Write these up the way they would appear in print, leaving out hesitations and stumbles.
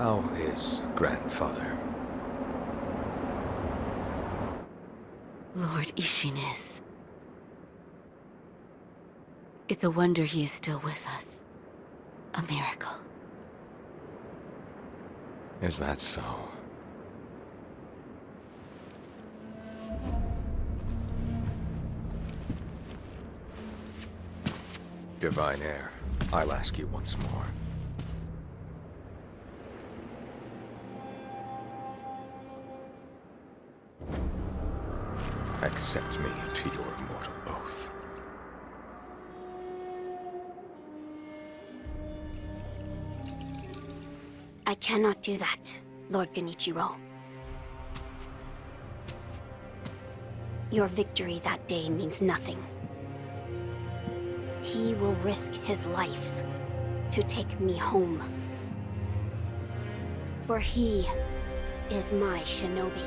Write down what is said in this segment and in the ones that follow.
How is grandfather? Lord Isshin is. It's a wonder he is still with us. A miracle. Is that so? Divine Heir, I'll ask you once more. Accept me to your immortal oath. I cannot do that, Lord Genichiro. Your victory that day means nothing. He will risk his life to take me home. For he is my shinobi.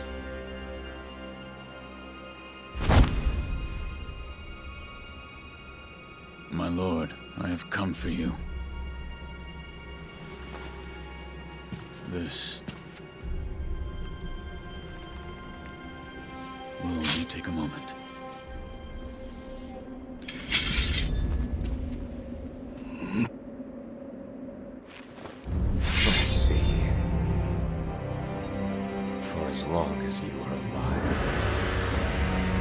My lord, I have come for you. This will only take a moment. Let's see. For as long as you are alive,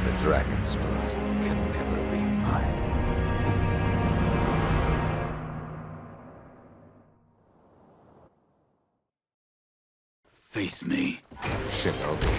the dragon's blood can never be mine. Face me. Shinobi.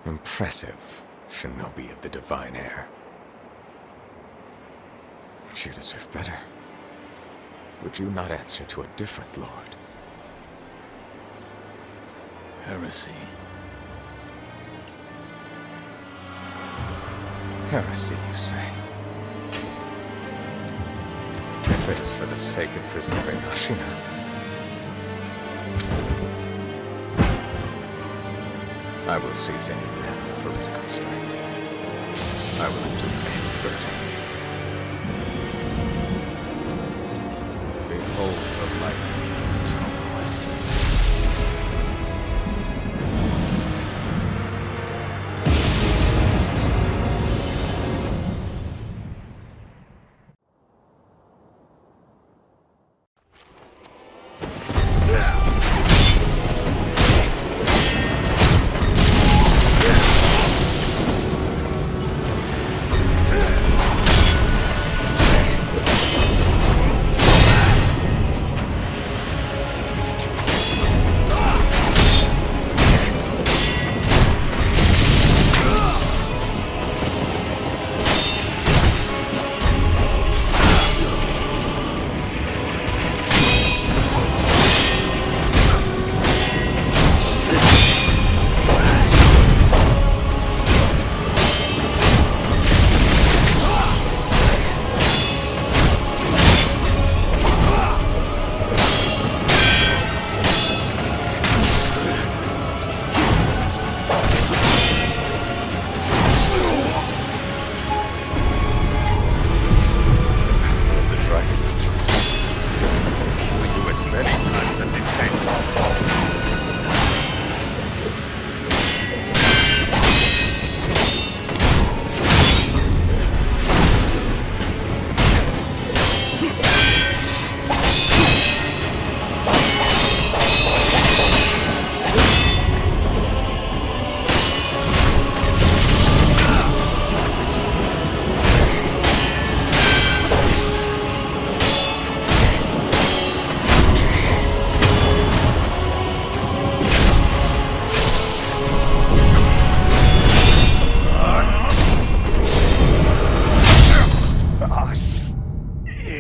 Impressive, Shinobi of the Divine Heir. But you deserve better. Would you not answer to a different lord? Heresy. Heresy, you say? If it is for the sake of preserving Ashina, I will seize any manner of heretical strength. I will endure any burden. Behold the lightning of Tomoe.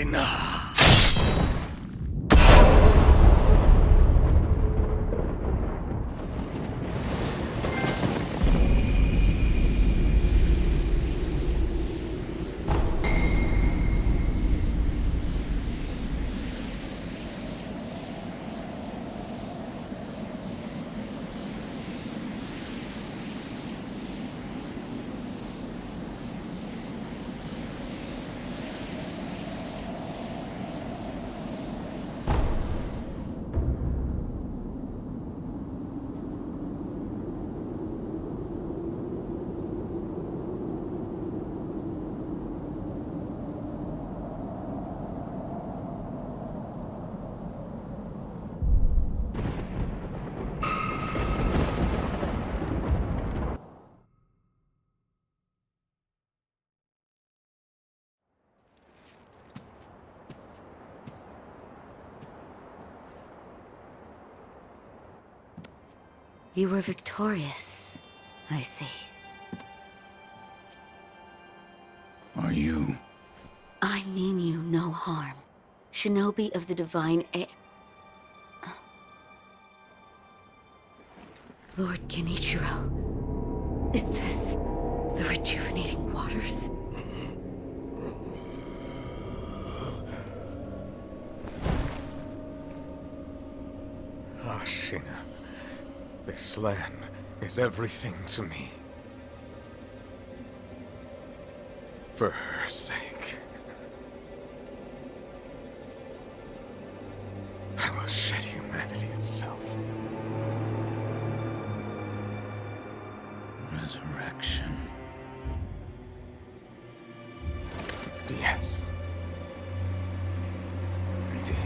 Ashina! You were victorious, I see. Are you? I mean you no harm. Shinobi of the Divine Heir... Lord Genichiro, is this the rejuvenating waters? Ashina, this land is everything to me. For her sake, I will shed humanity itself. Resurrection. Yes. Indeed.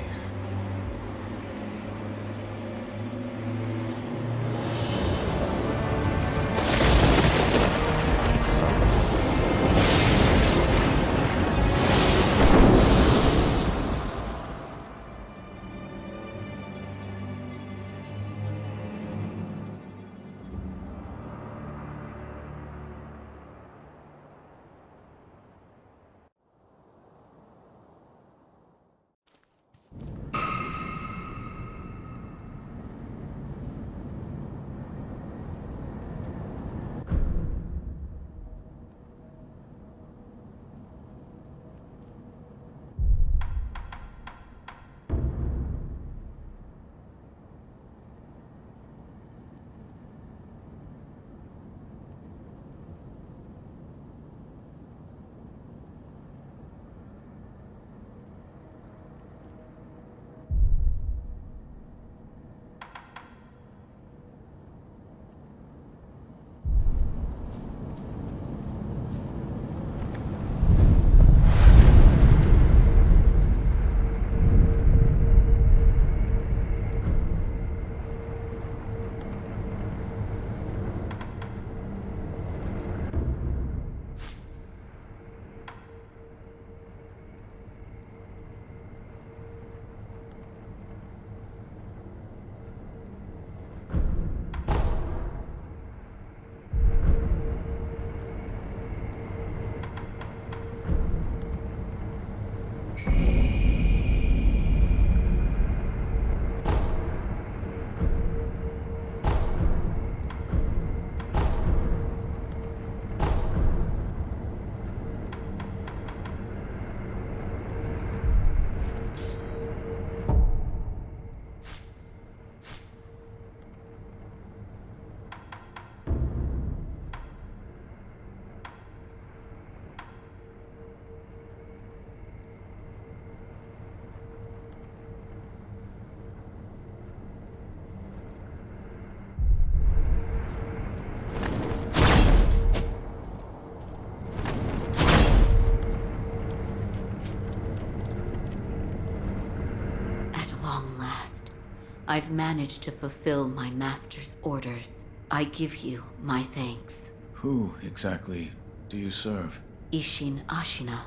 I've managed to fulfill my master's orders. I give you my thanks. Who exactly do you serve? Isshin Ashina.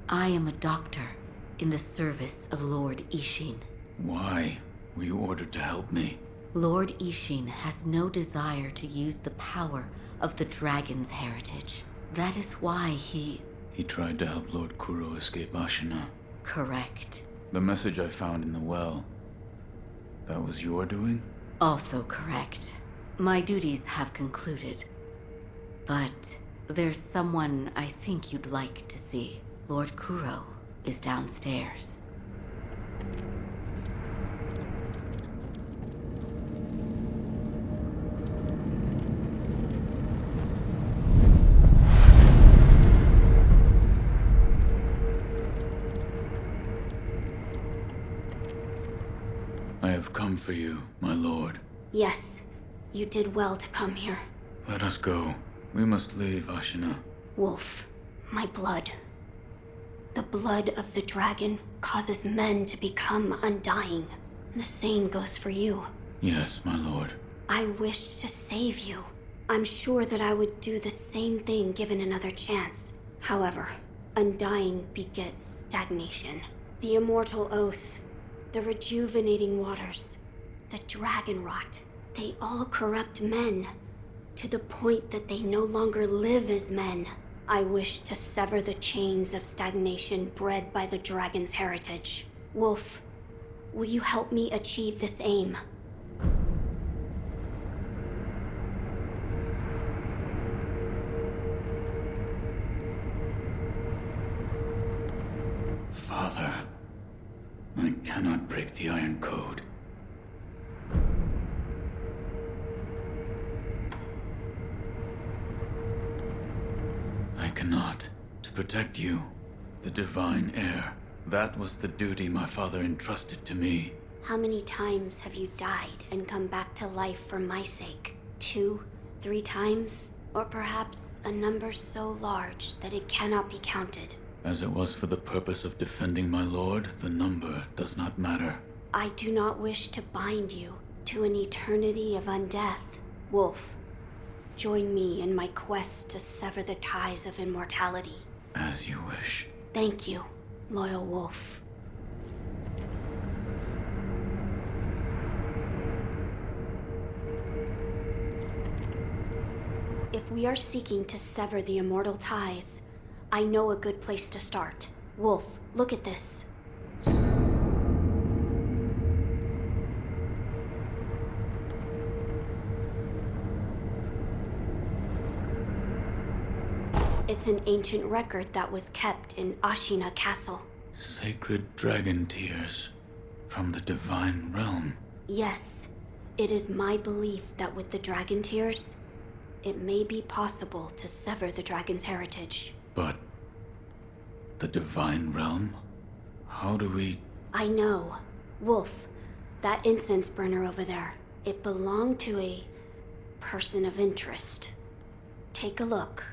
I am a doctor in the service of Lord Isshin. Why were you ordered to help me? Lord Isshin has no desire to use the power of the dragon's heritage. That is why he He tried to help Lord Kuro escape Ashina. correct. The message I found in the well, that was your doing? Also correct. My duties have concluded. But there's someone I think you'd like to see. Lord Kuro is downstairs. I have come for you, my lord. Yes, you did well to come here. Let us go. We must leave Ashina. Wolf, my blood. The blood of the dragon causes men to become undying. The same goes for you. Yes, my lord. I wished to save you. I'm sure that I would do the same thing given another chance. However, undying begets stagnation. The immortal oath, the rejuvenating waters, the dragon rot, they all corrupt men, to the point that they no longer live as men. I wish to sever the chains of stagnation bred by the dragon's heritage. Wolf, will you help me achieve this aim? Father, I cannot break the Iron Code. I cannot. To protect you, the Divine Heir. That was the duty my father entrusted to me. How many times have you died and come back to life for my sake? 2, 3 times? Or perhaps a number so large that it cannot be counted? As it was for the purpose of defending my lord, the number does not matter. I do not wish to bind you to an eternity of undeath. Wolf, join me in my quest to sever the ties of immortality. As you wish. Thank you, loyal wolf. If we are seeking to sever the immortal ties, I know a good place to start. Wolf, look at this. It's an ancient record that was kept in Ashina Castle. Sacred dragon tears from the divine realm. Yes, it is my belief that with the dragon tears, it may be possible to sever the dragon's heritage. But the divine realm? How do we... I know. Wolf, that incense burner over there, it belonged to a person of interest. Take a look.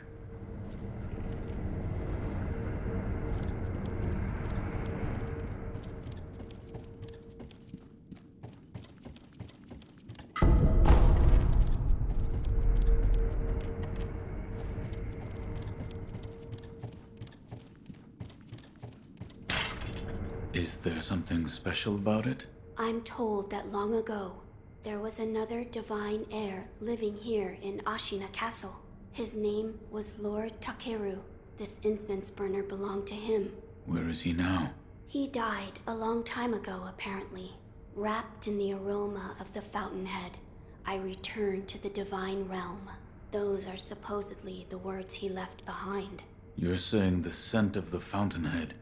Is there something special about it? I'm told that long ago, there was another divine heir living here in Ashina Castle. His name was Lord Takeru. This incense burner belonged to him. Where is he now? He died a long time ago, apparently. Wrapped in the aroma of the fountainhead, I returned to the divine realm. Those are supposedly the words he left behind. You're saying the scent of the fountainhead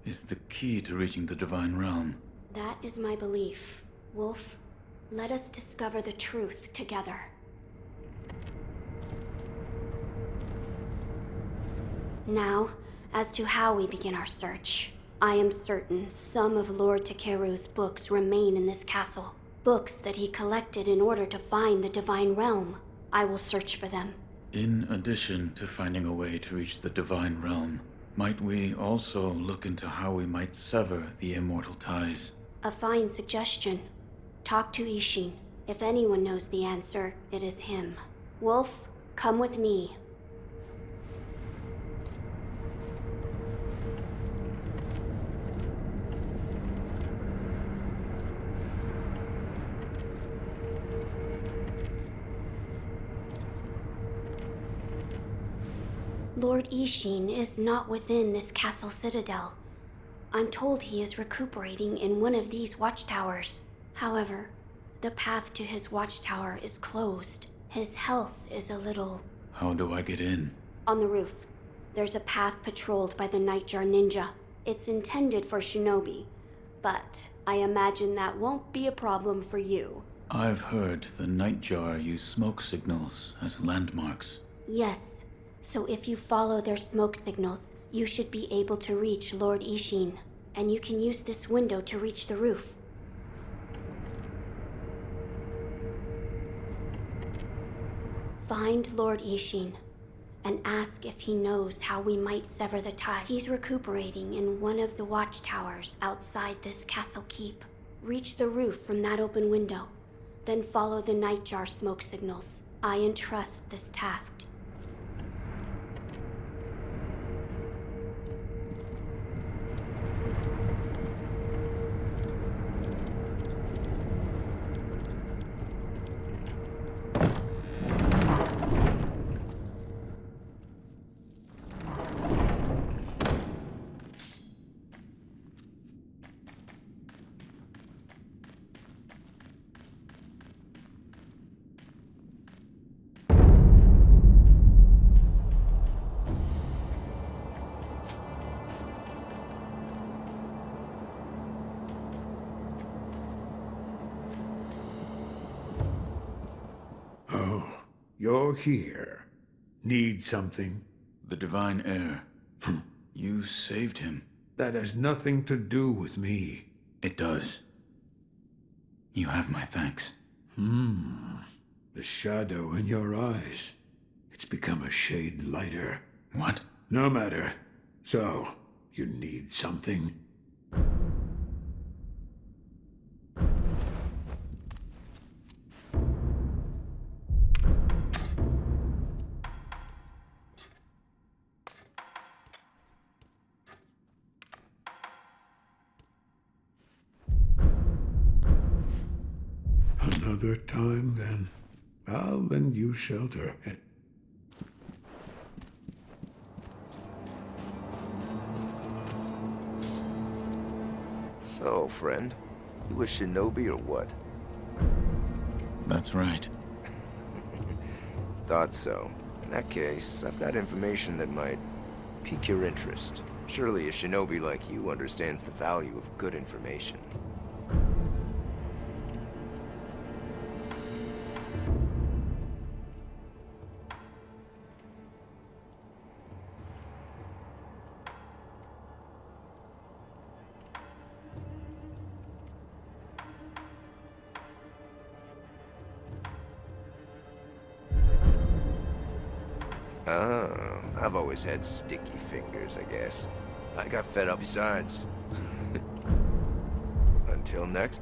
is the key to reaching the divine realm? That is my belief. Wolf, let us discover the truth together. Now, as to how we begin our search. I am certain some of Lord Takeru's books remain in this castle. Books that he collected in order to find the divine realm. I will search for them. In addition to finding a way to reach the divine realm, might we also look into how we might sever the immortal ties? A fine suggestion. Talk to Isshin. If anyone knows the answer, it is him. Wolf, come with me. Lord Isshin is not within this castle citadel. I'm told he is recuperating in one of these watchtowers. However, the path to his watchtower is closed. His health is a little... How do I get in? On the roof. There's a path patrolled by the Nightjar Ninja. It's intended for Shinobi, but I imagine that won't be a problem for you. I've heard the Nightjar use smoke signals as landmarks. Yes, so if you follow their smoke signals, you should be able to reach Lord Isshin, and you can use this window to reach the roof. Find Lord Isshin, and ask if he knows how we might sever the tie. He's recuperating in one of the watchtowers outside this castle keep. Reach the roof from that open window, then follow the Nightjar smoke signals. I entrust this task. You're here. Need something? The Divine Heir. You saved him. That has nothing to do with me. It does. You have my thanks. The shadow in your eyes. It's become a shade lighter. What? No matter. So, you need something? Another time, then. I'll lend you shelter. So, friend, you a shinobi or what? That's right. Thought so. In that case, I've got information that might pique your interest. Surely a shinobi like you understands the value of good information. Oh, I've always had sticky fingers, I guess. I got fed up besides. Until next.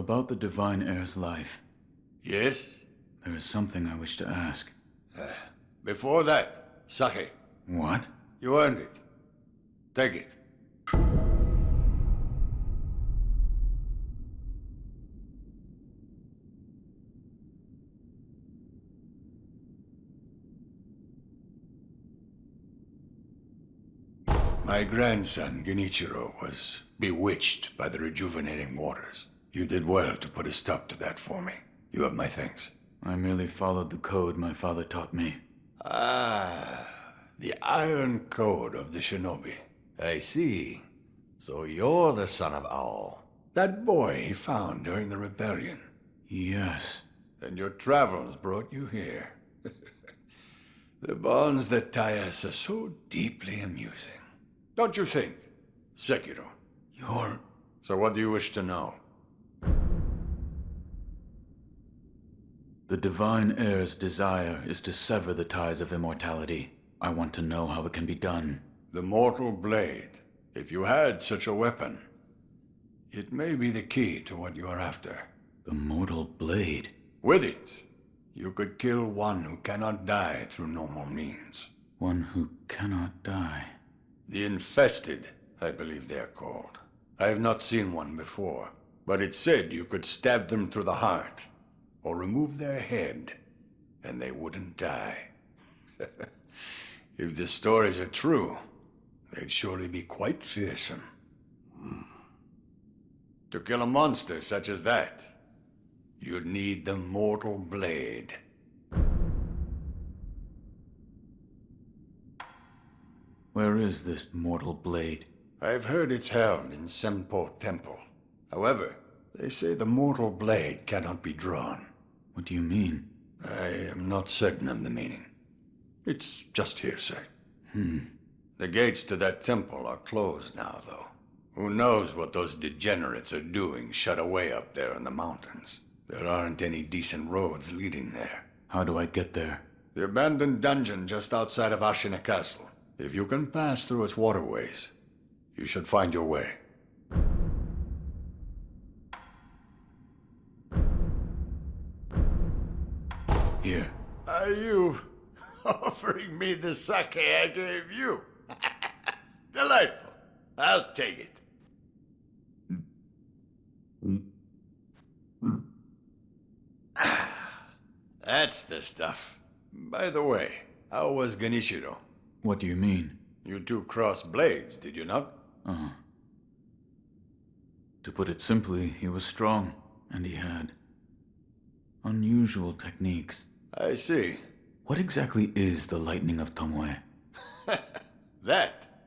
About the Divine Heir's life, Yes? there is something I wish to ask. Before that, sake. What? You earned it. Take it. My grandson, Genichiro, was bewitched by the rejuvenating waters. You did well to put a stop to that for me. You have my thanks. I merely followed the code my father taught me. Ah, the iron code of the shinobi. I see. So you're the son of Owl. That boy he found during the rebellion. Yes. And your travels brought you here. The bonds that tie us are so deeply amusing. Don't you think, Sekiro? You're... So what do you wish to know? The Divine Heir's desire is to sever the ties of immortality. I want to know how it can be done. The mortal blade. If you had such a weapon, it may be the key to what you are after. The mortal blade? With it, you could kill one who cannot die through normal means. One who cannot die. The infested, I believe they are called. I have not seen one before, but it said you could stab them through the heart, or remove their head, and they wouldn't die. If the stories are true, they'd surely be quite fearsome. To kill a monster such as that, you'd need the mortal blade. Where is this mortal blade? I've heard it's held in Senpo Temple. However, they say the mortal blade cannot be drawn. What do you mean? I am not certain of the meaning. It's just hearsay. The gates to that temple are closed now, though. Who knows what those degenerates are doing shut away up there in the mountains. There aren't any decent roads leading there. How do I get there? The abandoned dungeon just outside of Ashina Castle. If you can pass through its waterways, you should find your way. Here. Are you offering me the sake I gave you? Delightful. I'll take it. That's the stuff. By the way, how was Genichiro? What do you mean? You two crossed blades, did you not? To put it simply, he was strong, and he had unusual techniques. I see. What exactly is the Lightning of Tomoe?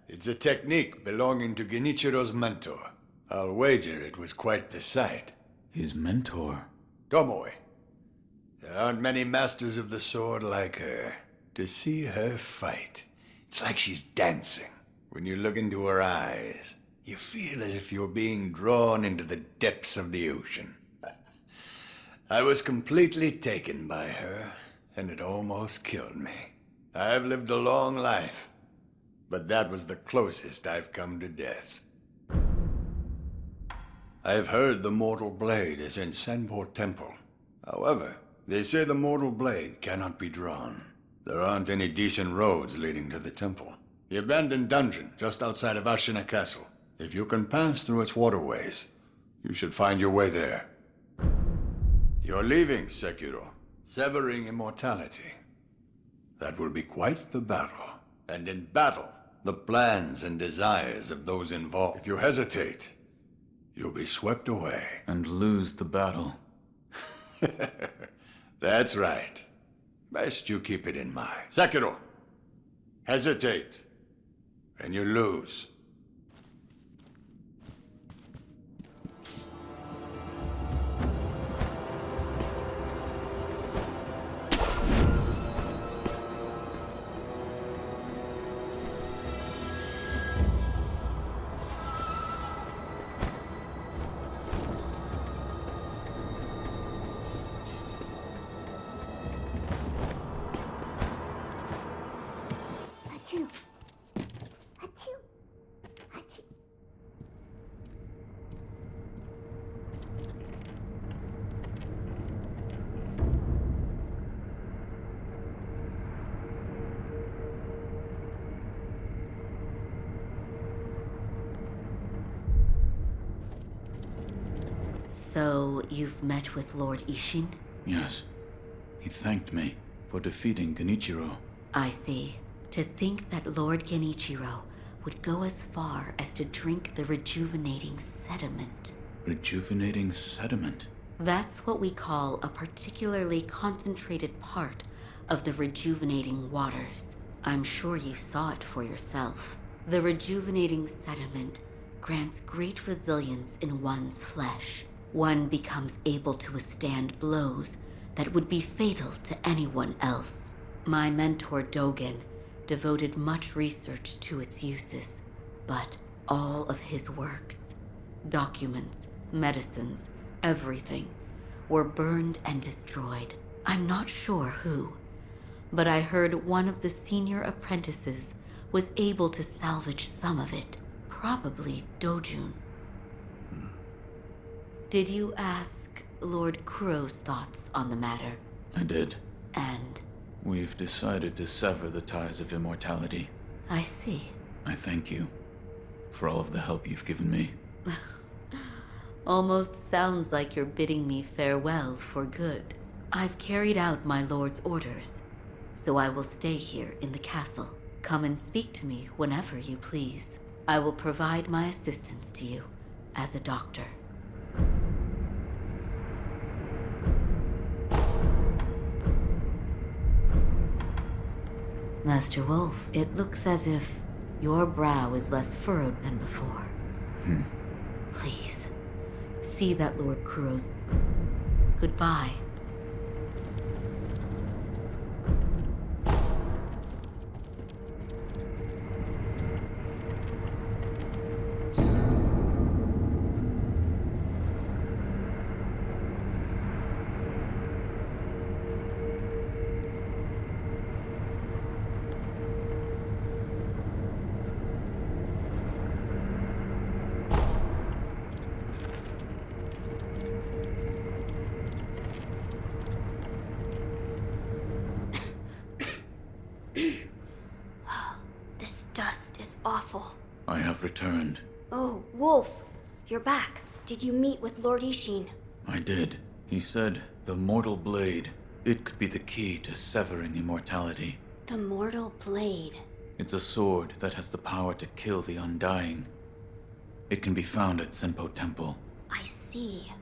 It's a technique belonging to Genichiro's mentor. I'll wager it was quite the sight. His mentor? Tomoe. There aren't many masters of the sword like her. To see her fight, it's like she's dancing. When you look into her eyes, you feel as if you're being drawn into the depths of the ocean. I was completely taken by her, and it almost killed me. I've lived a long life, but that was the closest I've come to death. I've heard the Mortal Blade is in Senpo Temple. However, they say the Mortal Blade cannot be drawn. There aren't any decent roads leading to the temple. The abandoned dungeon just outside of Ashina Castle. If you can pass through its waterways, you should find your way there. You're leaving, Sekiro. Severing immortality. That will be quite the battle. And in battle, the plans and desires of those involved. If you hesitate, you'll be swept away. And lose the battle. That's right. Best you keep it in mind. Sekiro, hesitate, and you lose. So, you've met with Lord Isshin? Yes. He thanked me for defeating Genichiro. I see. To think that Lord Genichiro would go as far as to drink the rejuvenating sediment. Rejuvenating sediment? That's what we call a particularly concentrated part of the rejuvenating waters. I'm sure you saw it for yourself. The rejuvenating sediment grants great resilience in one's flesh. One becomes able to withstand blows that would be fatal to anyone else. My mentor Dogen devoted much research to its uses, but all of his works, documents, medicines, everything, were burned and destroyed. I'm not sure who, but I heard one of the senior apprentices was able to salvage some of it, probably Dojun. Did you ask Lord Kuro's thoughts on the matter? I did. And? We've decided to sever the ties of immortality. I see. I thank you for all of the help you've given me. Almost sounds like you're bidding me farewell for good. I've carried out my lord's orders, so I will stay here in the castle. Come and speak to me whenever you please. I will provide my assistance to you as a doctor. Master Wolf, it looks as if your brow is less furrowed than before. Please, see that Lord Kuro's... Goodbye. This dust is awful. I have returned. Oh, Wolf, you're back. Did you meet with Lord Isshin? I did. He said the mortal blade, it could be the key to severing immortality. The mortal blade. It's a sword that has the power to kill the undying. It can be found at Senpo Temple. I see.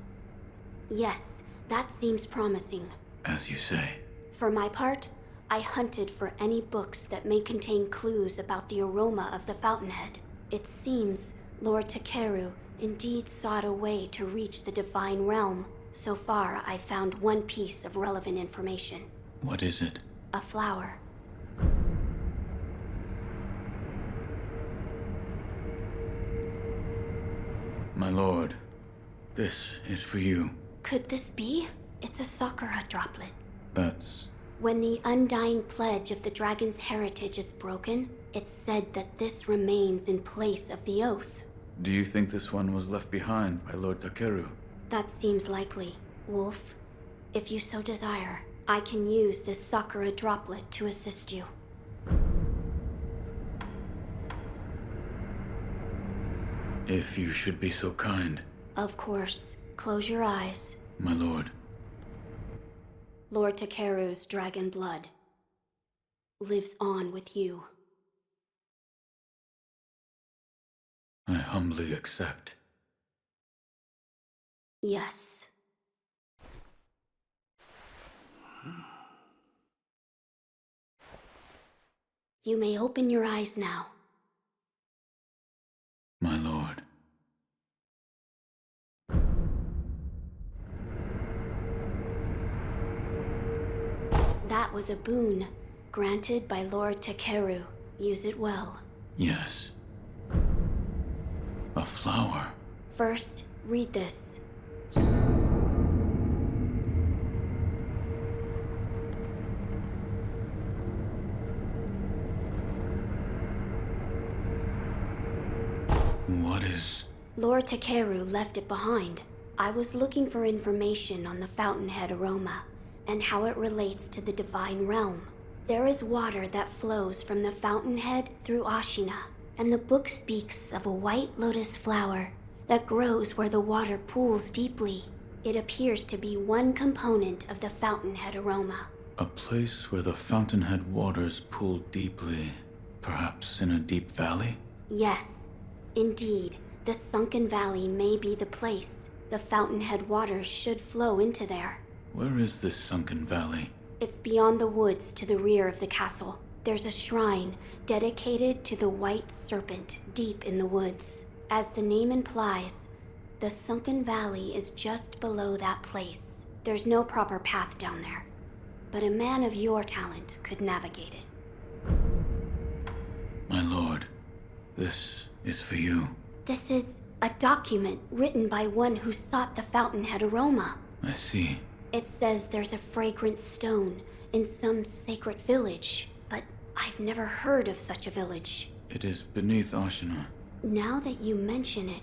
Yes, that seems promising. As you say. For my part, I hunted for any books that may contain clues about the aroma of the fountainhead. It seems Lord Takeru indeed sought a way to reach the divine realm. So far, I found one piece of relevant information. What is it? A flower. My lord, this is for you. Could this be? It's a sakura droplet. That's... When the undying pledge of the dragon's heritage is broken, it's said that this remains in place of the oath. Do you think this one was left behind by Lord Takeru? That seems likely. Wolf, if you so desire, I can use this sakura droplet to assist you. If you should be so kind. Of course. Close your eyes. My lord. Lord Takeru's dragon blood lives on with you. I humbly accept. Yes. You may open your eyes now. My lord. That was a boon granted by Lord Takeru. Use it well. Yes. A flower. First, read this. What is... Lord Takeru left it behind. I was looking for information on the fountainhead aroma and how it relates to the divine realm. There is water that flows from the fountainhead through Ashina, and the book speaks of a white lotus flower that grows where the water pools deeply. It appears to be one component of the fountainhead aroma. A place where the fountainhead waters pool deeply, perhaps in a deep valley? Yes, indeed. The sunken valley may be the place. The fountainhead waters should flow into there. Where is this sunken valley? It's beyond the woods to the rear of the castle. There's a shrine dedicated to the white serpent deep in the woods. As the name implies, the sunken valley is just below that place. There's no proper path down there, but a man of your talent could navigate it. My lord, this is for you. This is a document written by one who sought the fountainhead aroma. I see. It says there's a fragrant stone in some sacred village, but I've never heard of such a village. It is beneath Ashina. Now that you mention it,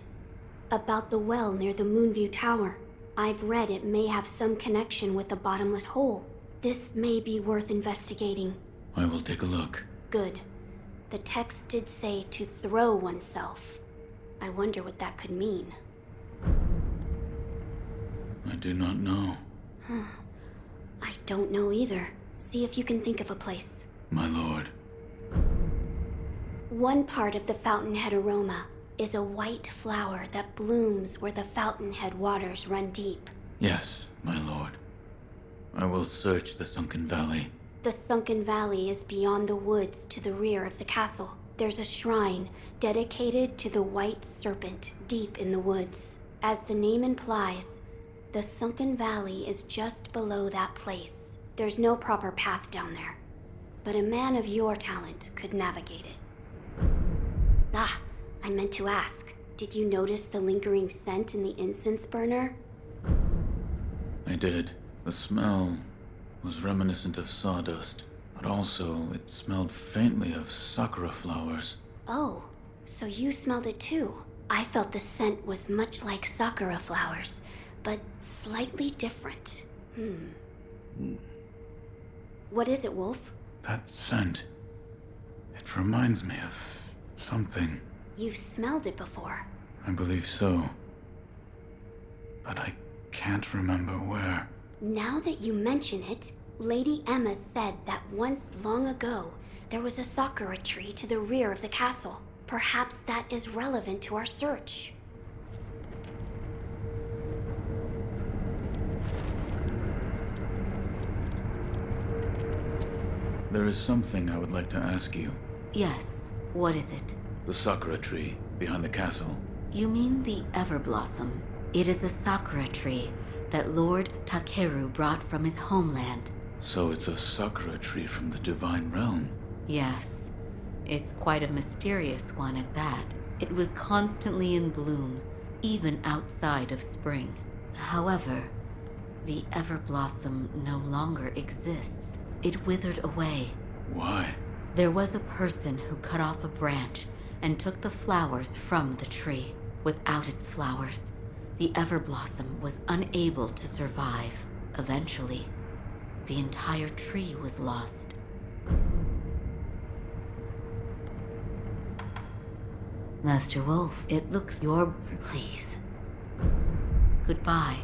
about the well near the Moonview Tower, I've read it may have some connection with the bottomless hole. This may be worth investigating. I will take a look. Good. The text did say to throw oneself. I wonder what that could mean. I do not know. I don't know either. See if you can think of a place. My lord. One part of the fountainhead aroma is a white flower that blooms where the fountainhead waters run deep. Yes, my lord. I will search the sunken valley. The sunken valley is beyond the woods to the rear of the castle. There's a shrine dedicated to the white serpent deep in the woods. As the name implies, the sunken valley is just below that place. There's no proper path down there, but a man of your talent could navigate it. Ah, I meant to ask. Did you notice the lingering scent in the incense burner? I did. The smell was reminiscent of sawdust, but also it smelled faintly of sakura flowers. Oh, so you smelled it too. I felt the scent was much like sakura flowers, but slightly different. What is it, Wolf? That scent. It reminds me of something. You've smelled it before. I believe so. But I can't remember where. Now that you mention it, Lady Emma said that once long ago, there was a sakura tree to the rear of the castle. Perhaps that is relevant to our search. There is something I would like to ask you. Yes, what is it? The sakura tree behind the castle. You mean the Everblossom? It is a sakura tree that Lord Takeru brought from his homeland. So it's a sakura tree from the Divine Realm. Yes, it's quite a mysterious one at that. It was constantly in bloom, even outside of spring. However, the Everblossom no longer exists. It withered away. Why? There was a person who cut off a branch and took the flowers from the tree. Without its flowers, the Everblossom was unable to survive. Eventually, the entire tree was lost. Master Wolf, it looks your... Please. Goodbye.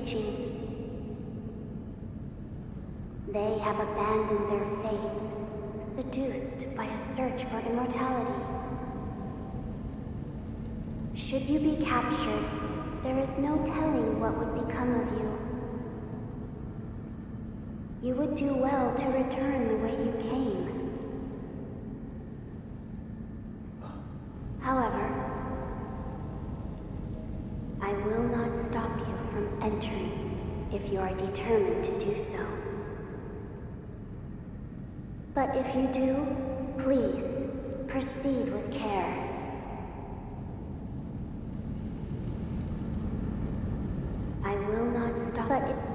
teachings. They have abandoned their faith, seduced by a search for immortality. Should you be captured, there is no telling what would become of you. You would do well to return the way you came. However, I will not stop you from entering if you are determined to do so. But if you do, please proceed with care. I will not stop. But